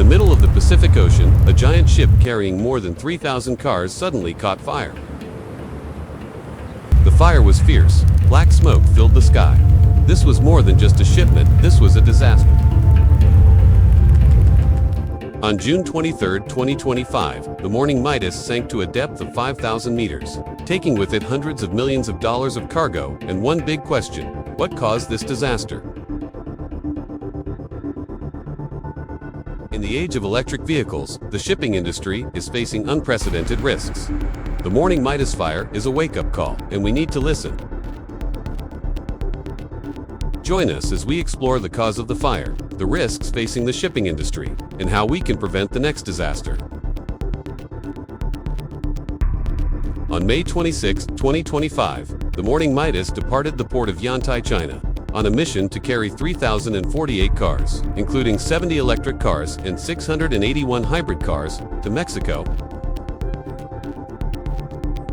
the middle of the Pacific Ocean, a giant ship carrying more than 3,000 cars suddenly caught fire. The fire was fierce. Black smoke filled the sky. This was more than just a shipment, this was a disaster. On June 23, 2025, the Morning Midas sank to a depth of 5,000 meters, taking with it hundreds of millions of dollars of cargo and one big question: what caused this disaster? In the age of electric vehicles, the shipping industry is facing unprecedented risks. The Morning Midas fire is a wake-up call, and we need to listen. Join us as we explore the cause of the fire, the risks facing the shipping industry, and how we can prevent the next disaster. On May 26, 2025, the Morning Midas departed the port of Yantai, China, on a mission to carry 3,048 cars, including 70 electric cars and 681 hybrid cars, to Mexico.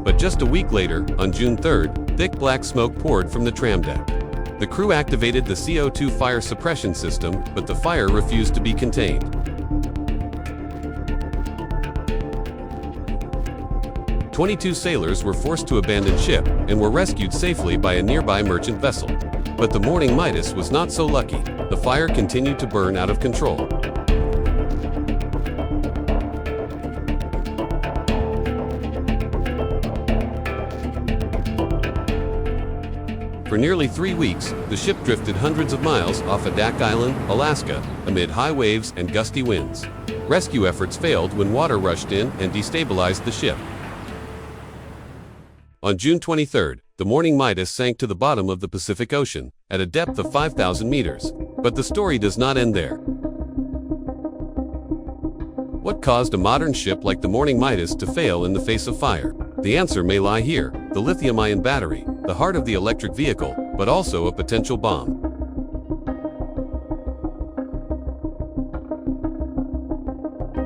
But just a week later, on June 3rd, thick black smoke poured from the tram deck. The crew activated the CO2 fire suppression system, but the fire refused to be contained. "22 sailors were forced to abandon ship and were rescued safely by a nearby merchant vessel. But the Morning Midas was not so lucky. The fire continued to burn out of control. For nearly 3 weeks, the ship drifted hundreds of miles off Adak Island, Alaska, amid high waves and gusty winds. Rescue efforts failed when water rushed in and destabilized the ship. On June 23rd, the Morning Midas sank to the bottom of the Pacific Ocean, at a depth of 5,000 meters. But the story does not end there. What caused a modern ship like the Morning Midas to fail in the face of fire? The answer may lie here: the lithium-ion battery, the heart of the electric vehicle, but also a potential bomb.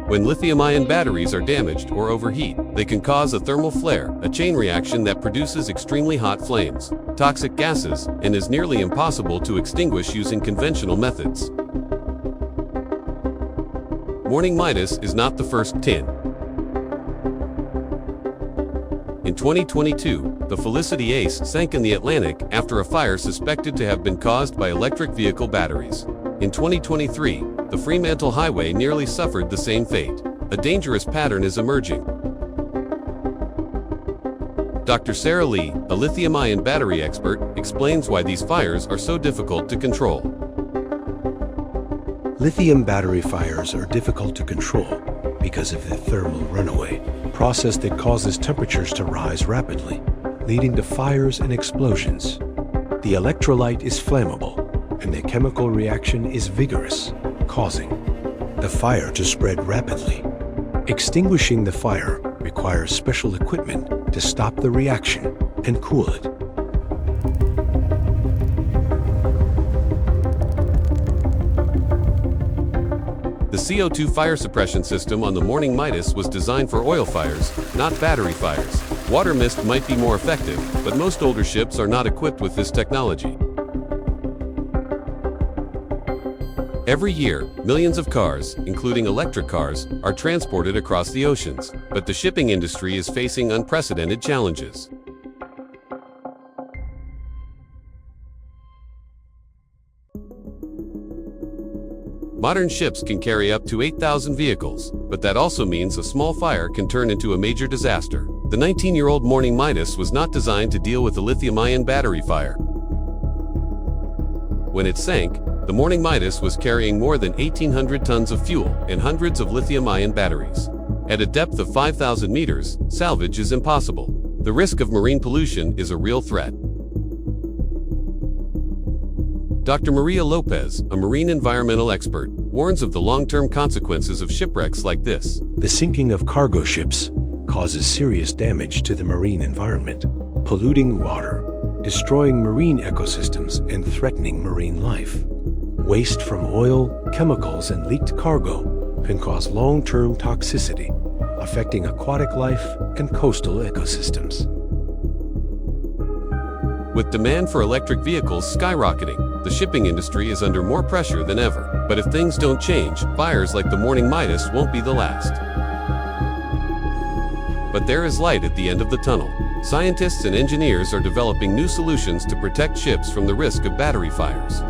When lithium-ion batteries are damaged or overheat, they can cause a thermal flare, a chain reaction that produces extremely hot flames, toxic gases, and is nearly impossible to extinguish using conventional methods. Morning Midas is not the first tin. In 2022, the Felicity Ace sank in the Atlantic after a fire suspected to have been caused by electric vehicle batteries. In 2023, the Fremantle Highway nearly suffered the same fate. A dangerous pattern is emerging. Dr. Sarah Lee, a lithium-ion battery expert, explains why these fires are so difficult to control. Lithium battery fires are difficult to control because of the thermal runaway, process that causes temperatures to rise rapidly, leading to fires and explosions. The electrolyte is flammable, and the chemical reaction is vigorous, causing the fire to spread rapidly. Extinguishing the fire requires special equipment to stop the reaction and cool it. The CO2 fire suppression system on the Morning Midas was designed for oil fires, not battery fires. Water mist might be more effective, but most older ships are not equipped with this technology. Every year, millions of cars, including electric cars, are transported across the oceans, but the shipping industry is facing unprecedented challenges. Modern ships can carry up to 8,000 vehicles, but that also means a small fire can turn into a major disaster. The 19-year-old Morning Midas was not designed to deal with a lithium-ion battery fire. When it sank, the Morning Midas was carrying more than 1,800 tons of fuel and hundreds of lithium-ion batteries. At a depth of 5,000 meters, salvage is impossible. The risk of marine pollution is a real threat. Dr. Maria Lopez, a marine environmental expert, warns of the long-term consequences of shipwrecks like this. The sinking of cargo ships causes serious damage to the marine environment, polluting water, destroying marine ecosystems, and threatening marine life. Waste from oil, chemicals, and leaked cargo can cause long-term toxicity, affecting aquatic life and coastal ecosystems. With demand for electric vehicles skyrocketing, the shipping industry is under more pressure than ever. But if things don't change, fires like the Morning Midas won't be the last. But there is light at the end of the tunnel. Scientists and engineers are developing new solutions to protect ships from the risk of battery fires.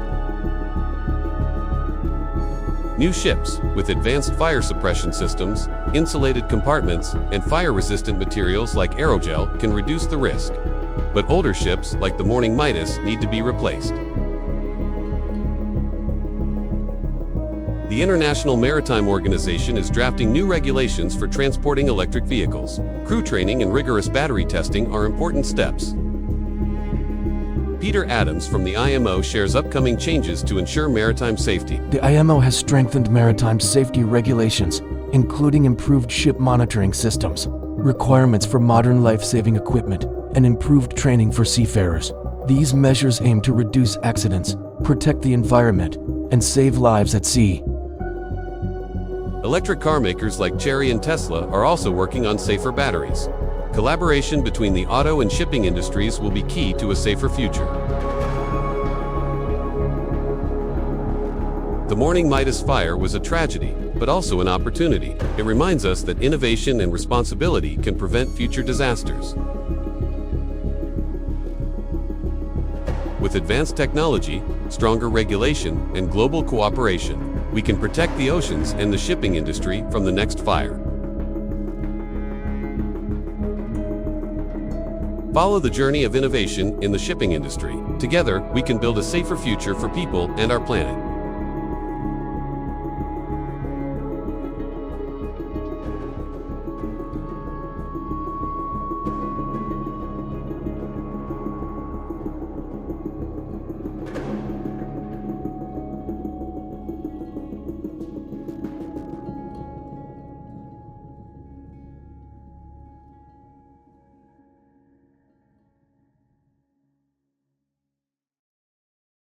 New ships, with advanced fire suppression systems, insulated compartments, and fire-resistant materials like aerogel can reduce the risk. But older ships, like the Morning Midas, need to be replaced. The International Maritime Organization is drafting new regulations for transporting electric vehicles. Crew training and rigorous battery testing are important steps. Peter Adams from the IMO shares upcoming changes to ensure maritime safety. The IMO has strengthened maritime safety regulations, including improved ship monitoring systems, requirements for modern life-saving equipment, and improved training for seafarers. These measures aim to reduce accidents, protect the environment, and save lives at sea. Electric car makers like Chery and Tesla are also working on safer batteries. Collaboration between the auto and shipping industries will be key to a safer future. The Morning Midas fire was a tragedy, but also an opportunity. It reminds us that innovation and responsibility can prevent future disasters. With advanced technology, stronger regulation, and global cooperation, we can protect the oceans and the shipping industry from the next fire. Follow the journey of innovation in the shipping industry. Together, we can build a safer future for people and our planet.